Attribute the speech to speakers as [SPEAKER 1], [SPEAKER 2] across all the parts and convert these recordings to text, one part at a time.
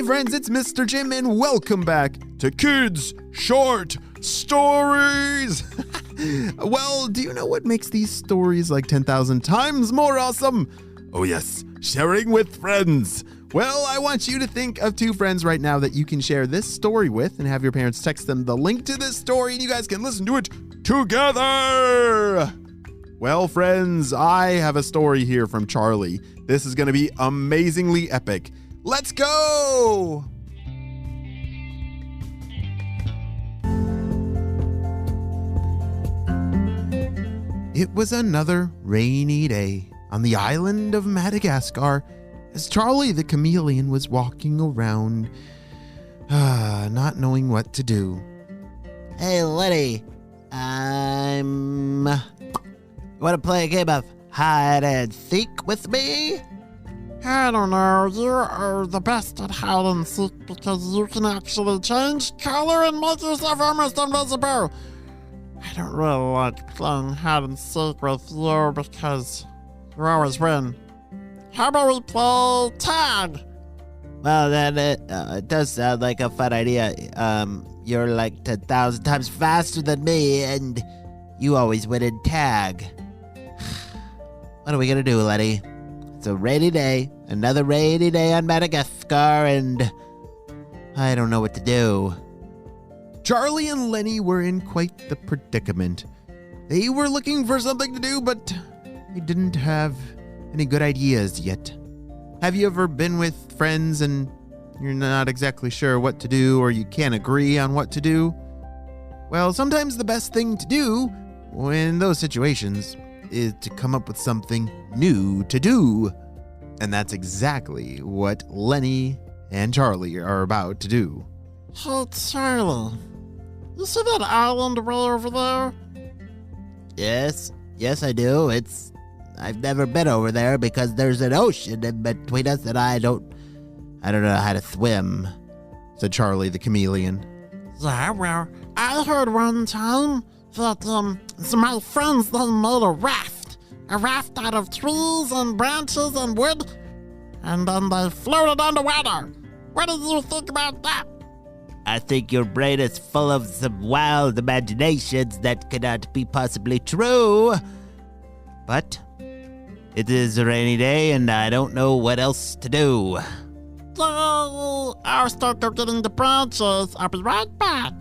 [SPEAKER 1] Hey friends, it's Mr. Jim and welcome back to Kids Short Stories. Well, do you know what makes these stories like 10,000 times more awesome? Oh yes, sharing with friends. Well, I want you to think of two friends right now that you can share this story with and have your parents text them the link to this story and you guys can listen to it together. Well, friends, I have a story here from Charlie. This is going to be amazingly epic. Let's go! It was another rainy day on the island of Madagascar as Charlie the Chameleon was walking around, not knowing what to do.
[SPEAKER 2] Hey, Letty, want to play a game of hide and seek with me?
[SPEAKER 3] I don't know, you are the best at hide and seek because you can actually change color and make yourself almost invisible. I don't really like playing hide and seek with you because you always win. How about we play tag?
[SPEAKER 2] Well, then it does sound like a fun idea. You're like 10,000 times faster than me, and you always win in tag. What are we gonna do, Letty? It's a rainy day, another rainy day on Madagascar, and I don't know what to do.
[SPEAKER 1] Charlie and Lenny were in quite the predicament. They were looking for something to do, but they didn't have any good ideas yet. Have you ever been with friends and you're not exactly sure what to do or you can't agree on what to do? Well, sometimes the best thing to do in those situations is to come up with something new to do. And that's exactly what Lenny and Charlie are about to do.
[SPEAKER 3] Hey, Charlie, you see that island way over there?
[SPEAKER 2] Yes, I do. I've never been over there because there's an ocean in between us and I don't know how to swim, said Charlie the Chameleon.
[SPEAKER 3] Yeah, well, I heard one time that my friends, they made a raft out of trees and branches and wood, and then they floated underwater. What do you think about that?
[SPEAKER 2] I think your brain is full of some wild imaginations that cannot be possibly true. But it is a rainy day and I don't know what else to do.
[SPEAKER 3] I'll start go getting the branches. I'll be right back.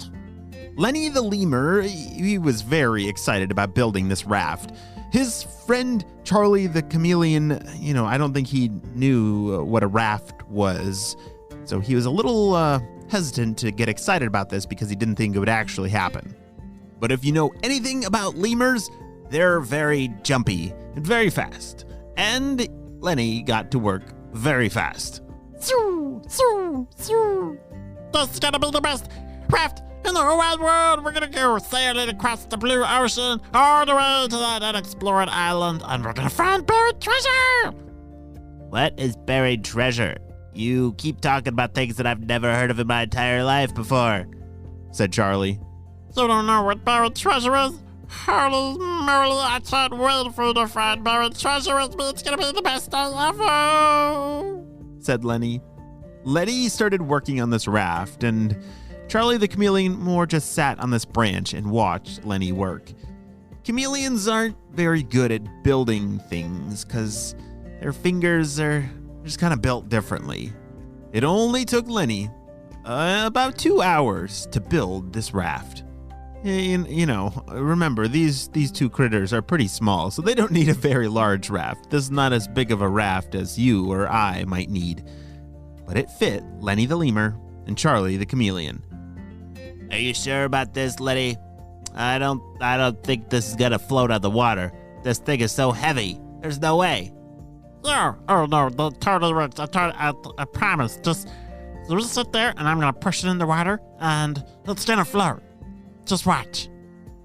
[SPEAKER 1] Lenny the Lemur, he was very excited about building this raft. His friend Charlie the Chameleon, I don't think he knew what a raft was. So he was a little hesitant to get excited about this because he didn't think it would actually happen. But if you know anything about lemurs, they're very jumpy and very fast. And Lenny got to work very fast.
[SPEAKER 3] This is gonna be the best raft in the whole wide world. We're gonna go sailing across the blue ocean all the way to that unexplored island, and we're gonna find buried treasure.
[SPEAKER 2] What is buried treasure? You keep talking about things that I've never heard of in my entire life before, said Charlie.
[SPEAKER 3] You don't know what buried treasure is? Holy moly, I can't wait for you to find buried treasure with me. It's gonna be the best day ever,
[SPEAKER 1] said Lenny. Lenny started working on this raft, and Charlie the Chameleon more just sat on this branch and watched Lenny work. Chameleons aren't very good at building things because their fingers are just kind of built differently. It only took Lenny about 2 hours to build this raft. Remember, these two critters are pretty small, so they don't need a very large raft. This is not as big of a raft as you or I might need. But it fit Lenny the Lemur and Charlie the Chameleon.
[SPEAKER 2] Are you sure about this, Letty? I don't think this is gonna float on the water. This thing is so heavy. There's no way.
[SPEAKER 3] Yeah. Oh no, that totally works. I promise. Just sit there, and I'm gonna push it in the water, and it's gonna float. Just watch.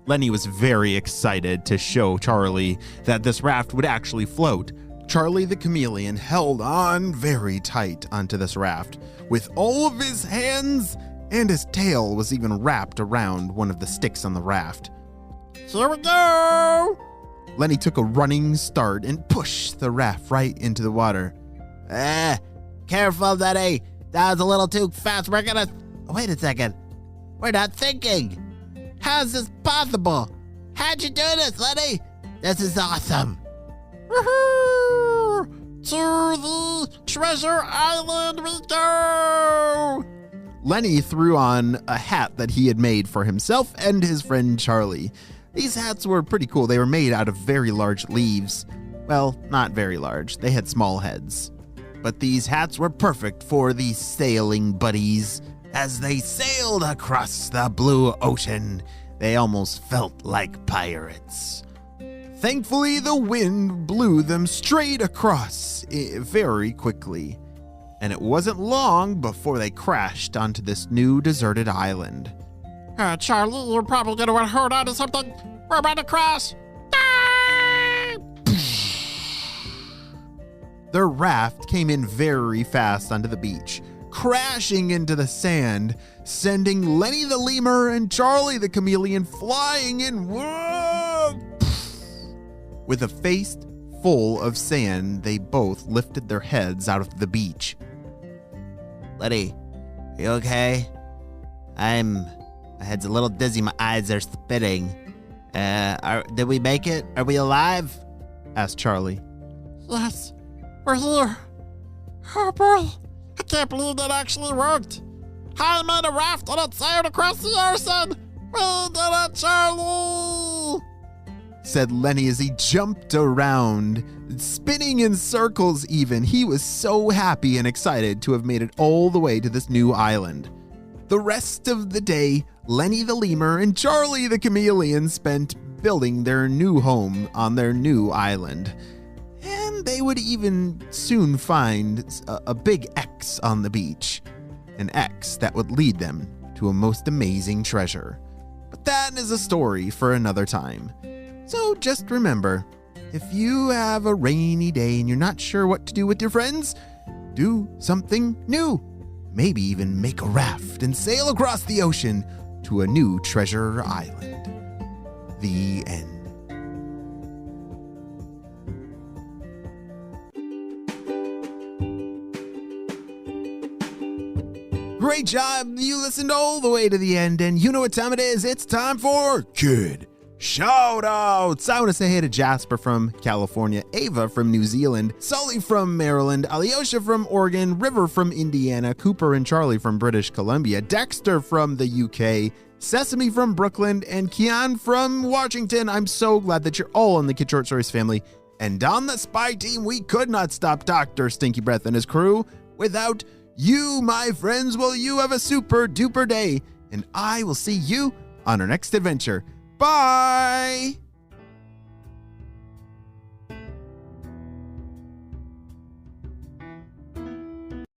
[SPEAKER 1] Lenny was very excited to show Charlie that this raft would actually float. Charlie the Chameleon held on very tight onto this raft with all of his hands, and his tail was even wrapped around one of the sticks on the raft.
[SPEAKER 3] Here we go!
[SPEAKER 1] Lenny took a running start and pushed the raft right into the water.
[SPEAKER 2] Careful, Letty. That was a little too fast. We're gonna... Wait a second. We're not thinking. How's this possible? How'd you do this, Lenny? This is awesome.
[SPEAKER 3] Woohoo! To the treasure island we go!
[SPEAKER 1] Lenny threw on a hat that he had made for himself and his friend Charlie. These hats were pretty cool. They were made out of very large leaves. Well, not very large. They had small heads. But these hats were perfect for the sailing buddies. As they sailed across the blue ocean, they almost felt like pirates. Thankfully, the wind blew them straight across very quickly. And it wasn't long before they crashed onto this new deserted island.
[SPEAKER 3] Charlie, you're probably gonna want to hold on to something. We're about to crash. Ah!
[SPEAKER 1] Their raft came in very fast onto the beach, crashing into the sand, sending Lenny the Lemur and Charlie the Chameleon flying in. Whoa! With a face full of sand, they both lifted their heads out of the beach.
[SPEAKER 2] Lenny, are you okay? My head's a little dizzy. My eyes are spinning. Did we make it? Are we alive?
[SPEAKER 1] Asked Charlie.
[SPEAKER 3] Yes, we're here. Oh boy, I can't believe that actually worked. I made a raft and it sailed across the ocean. We did it, Charlie!
[SPEAKER 1] Said Lenny as he jumped around, spinning in circles even. He was so happy and excited to have made it all the way to this new island. The rest of the day, Lenny the Lemur and Charlie the Chameleon spent building their new home on their new island. And they would even soon find a big X on the beach. An X that would lead them to a most amazing treasure. But that is a story for another time. So just remember, if you have a rainy day and you're not sure what to do with your friends, do something new. Maybe even make a raft and sail across the ocean to a new treasure island. The end. Great job. You listened all the way to the end, and you know what time it is. It's time for Kid Shoutouts. I want to say hey to Jasper from California, Ava from New Zealand, Sully from Maryland, Alyosha from Oregon, River from Indiana, Cooper and Charlie from British Columbia, Dexter from the UK, Sesame from Brooklyn, and Kian from Washington. I'm so glad that you're all in the Kid Short Stories family. And on the spy team, we could not stop Dr. Stinky Breath and his crew without you, my friends. Well, you have a super duper day, and I will see you on our next adventure. Bye!